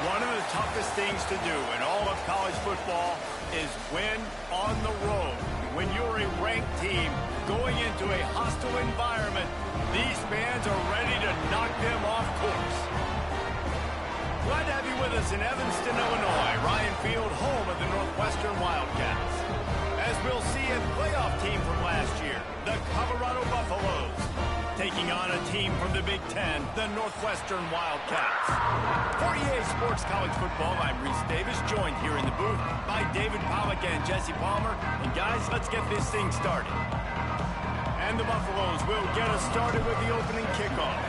One of the toughest things to do in all of college football is win on the road. When you're a ranked team going into a hostile environment, these fans are ready to knock them off course. Glad to have you with us in Evanston, Illinois. Ryan Field, home of the Northwestern Wildcats. As we'll see, a playoff team from last year, the Colorado Buffaloes, taking on a team from the Big Ten, the Northwestern Wildcats. For EA Sports College Football, I'm Reese Davis, joined here in the booth by David Pollack and Jesse Palmer. And guys, let's get this thing started. And the Buffaloes will get us started with the opening kickoff.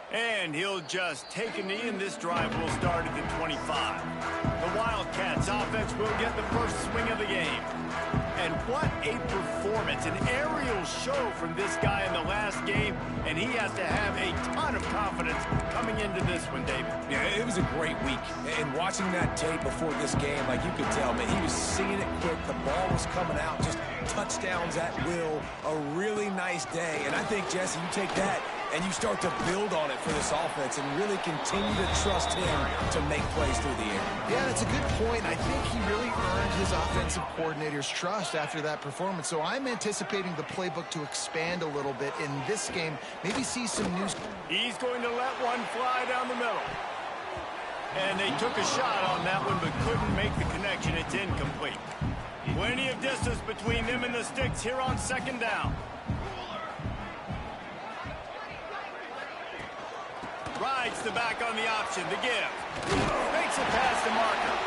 And he'll just take a knee, and this drive will start at the 25. The Wildcats offense will get the first swing of the game. And what a performance, an aerial show from this guy in the last game, and he has to have a ton of confidence coming into this one, David. Yeah, it was a great week, and watching that tape before this game, like you could tell, man, he was seeing it quick, the ball was coming out, just touchdowns at will, a really nice day, and I think, Jesse, you take that and you start to build on it for this offense and really continue to trust him to make plays through the air. Yeah, that's a good point. I think he really earned his offensive coordinator's trust after that performance. So I'm anticipating the playbook to expand a little bit in this game. Maybe see some news. He's going to let one fly down the middle. And they took a shot on that one but couldn't make the connection. It's incomplete. Plenty of distance between them and the sticks here on second down. Rides the back on the option, the give. Makes it past the marker.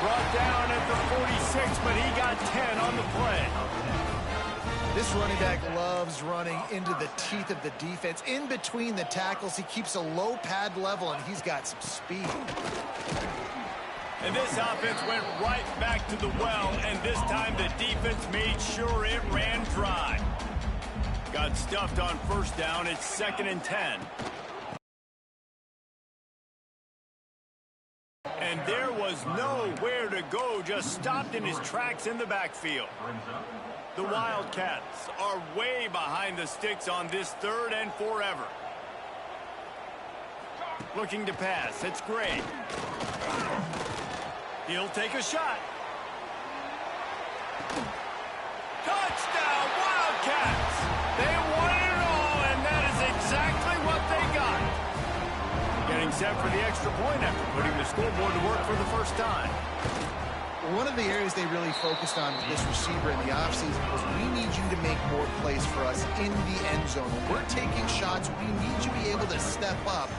Brought down at the 46, but he got 10 on the play. This running back loves running into the teeth of the defense. In between the tackles, he keeps a low pad level, and he's got some speed. And this offense went right back to the well, and this time the defense made sure it ran dry. Got stuffed on first down. It's 2nd and 10. And there was nowhere to go, just stopped in his tracks in the backfield. The Wildcats are way behind the sticks on this 3rd and forever. Looking to pass, it's Gray. He'll take a shot. Touchdown, Wildcats! They won it all, and that is exactly what they got. Getting set for the extra point after putting the scoreboard to work for the first time. One of the areas they really focused on with this receiver in the offseason was we need you to make more plays for us in the end zone. When we're taking shots, we need you to be able to step up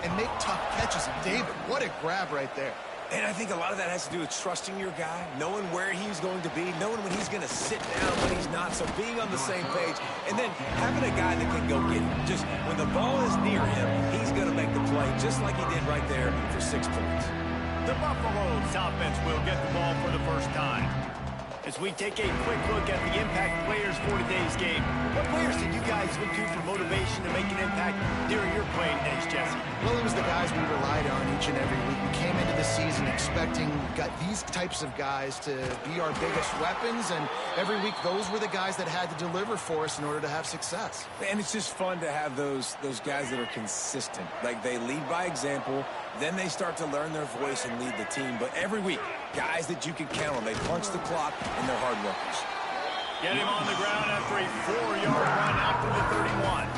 and make tough catches. And David, what a grab right there. And I think a lot of that has to do with trusting your guy, knowing where he's going to be, knowing when he's going to sit down, when he's not, so being on the same page, and then having a guy that can go get him. Just when the ball is near him, he's going to make the play, just like he did right there for 6 points. The Buffaloes offense will get the ball for the first time. As we take a quick look at the impact players for today's game, what players did you guys look to for motivation to make an impact during your playing days, Jesse? Well, it was the guys we relied on each and every week. We came into the season expecting these types of guys to be our biggest weapons, and every week those were the guys that had to deliver for us in order to have success. And it's just fun to have those guys that are consistent. Like, they lead by example, then they start to learn their voice and lead the team. But every week, guys that you can count on. They punch the clock, and they're hard workers. Get him on the ground after a 4-yard run out to the 31.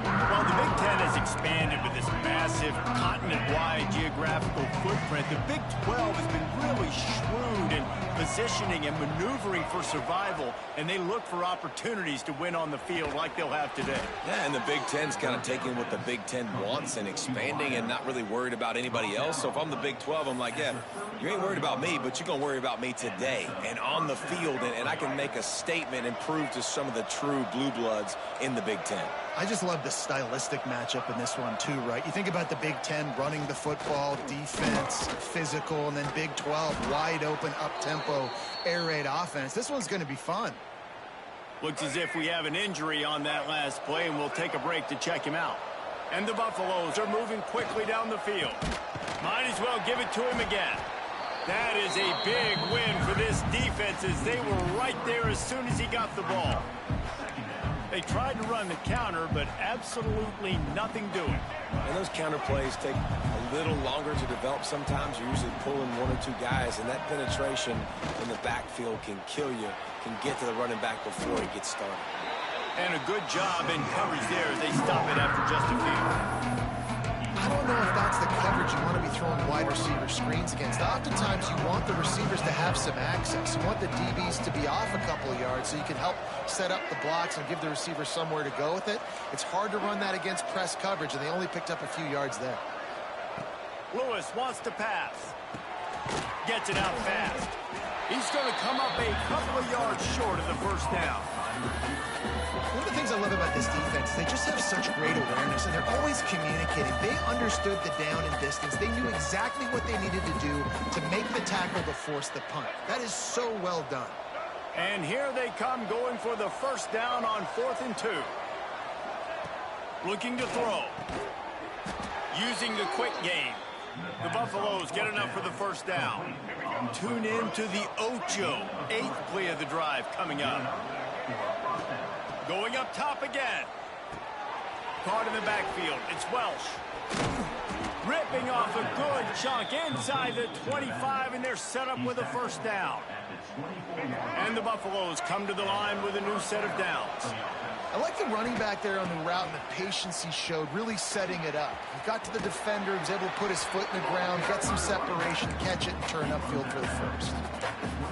Well, the Big Ten has expanded with this massive continent-wide geographical footprint. The Big 12 has been really shrewd in positioning and maneuvering for survival, and they look for opportunities to win on the field like they'll have today. Yeah, and the Big Ten's kind of taking what the Big Ten wants and expanding and not really worried about anybody else. So if I'm the Big 12, I'm like, yeah, you ain't worried about me, but you're going to worry about me today and on the field, and I can make a statement and prove to some of the true blue bloods in the Big Ten. I just love the stylistic matchup in this one too, right? You think about the Big Ten running the football, defense, physical, and then Big 12 wide open, up-tempo, air raid offense. This one's going to be fun. Looks as if we have an injury on that last play, and we'll take a break to check him out. And the Buffaloes are moving quickly down the field. Might as well give it to him again. That is a big win for this defense as they were right there as soon as he got the ball. They tried to run the counter, but absolutely nothing doing. And those counter plays take a little longer to develop sometimes. You're usually pulling one or two guys, and that penetration in the backfield can kill you, can get to the running back before he gets started. And a good job in coverage there as they stop it after just a few. I don't know if that's the coverage you want to be throwing wide receiver screens against. Oftentimes, you want the receivers to have some access. You want the DBs to be off a couple of yards so you can help set up the blocks and give the receiver somewhere to go with it. It's hard to run that against press coverage, and they only picked up a few yards there. Lewis wants to pass. Gets it out fast. He's going to come up a couple of yards short of the first down. One of the things I love about this defense is they just have such great awareness, and they're always communicating. They understood the down and distance. They knew exactly what they needed to do to make the tackle to force the punt. That is so well done. And here they come going for the first down on 4th and 2. Looking to throw. Using the quick game. The Buffaloes get enough for the first down. Tune in to the Ocho. 8th play of the drive coming up. Going up top again. Caught in the backfield. It's Welsh. Ripping off a good chunk inside the 25, and they're set up with a first down. And the Buffaloes come to the line with a new set of downs. I like the running back there on the route and the patience he showed, really setting it up. He got to the defender, he was able to put his foot in the ground, get some separation, catch it, and turn upfield for the first.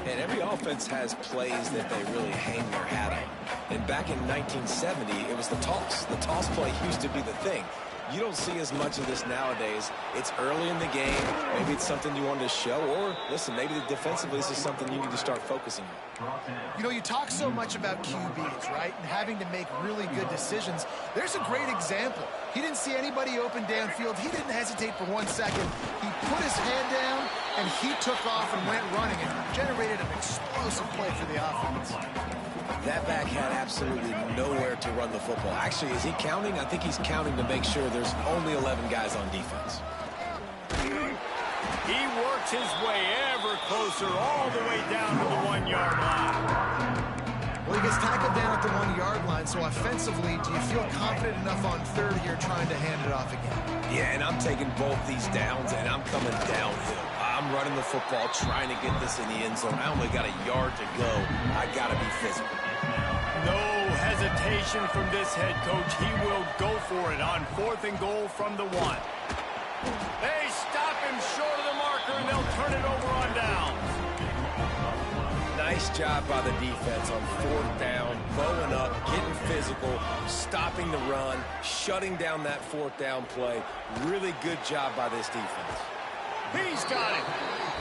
And every offense has plays that they really hang their hat on. And back in 1970, it was the toss. The toss play used to be the thing. You don't see as much of this nowadays. It's early in the game. Maybe it's something you wanted to show. Or, listen, maybe defensively this is something you need to start focusing on. You know, you talk so much about QBs, right? And having to make really good decisions. There's a great example. He didn't see anybody open downfield. He didn't hesitate for 1 second. He put his hand down, and he took off and went running and generated an explosive play for the offense. That back had absolutely nowhere to run the football. Actually, is he counting? I think he's counting to make sure there's only 11 guys on defense. He works his way ever closer all the way down to the 1-yard line. Well, he gets tackled down at the 1-yard line, so offensively, do you feel confident enough on third here trying to hand it off again? Yeah, and I'm taking both these downs, and I'm coming downhill. I'm running the football, trying to get this in the end zone. I only got a yard to go. I got to be physical. No hesitation from this head coach. He will go for it on 4th and goal from the 1. They stop him short of the marker, and they'll turn it over on downs. Nice job by the defense on 4th down, bowing up, getting physical, stopping the run, shutting down that 4th down play. Really good job by this defense. He's got it.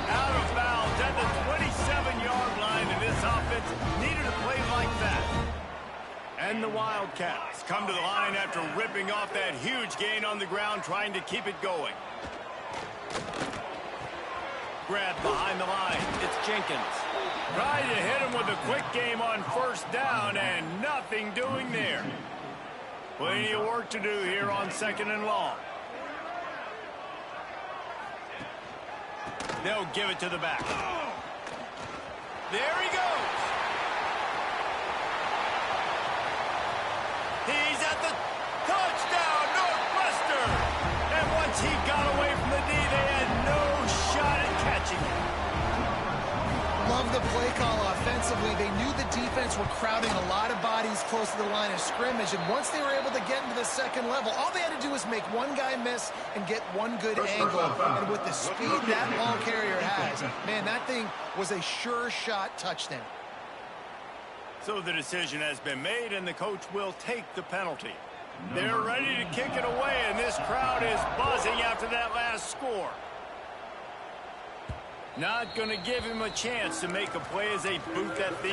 Out of bounds at the 27-yard line, and this offense needed a play like that. And the Wildcats come to the line after ripping off that huge gain on the ground, trying to keep it going. Grabbed behind the line. It's Jenkins. Tried to hit him with a quick game on 1st down, and nothing doing there. Plenty of work to do here on 2nd and long. They'll give it to the back. There he goes. He's at the touchdown, Northwestern. And once he got away from the knee, they had no shot at catching him. Love the play call offensively. They knew the defense were crowding a lot of bodies close to the line of scrimmage, and once they were able to get into the 2nd level, all they had to do was make one guy miss and get one good angle. And with the speed that ball carrier has, man, that thing was a sure shot touchdown. So the decision has been made, and the coach will take the penalty. They're ready to kick it away, and this crowd is buzzing after that last score. Not going to give him a chance to make a play as they boot that thing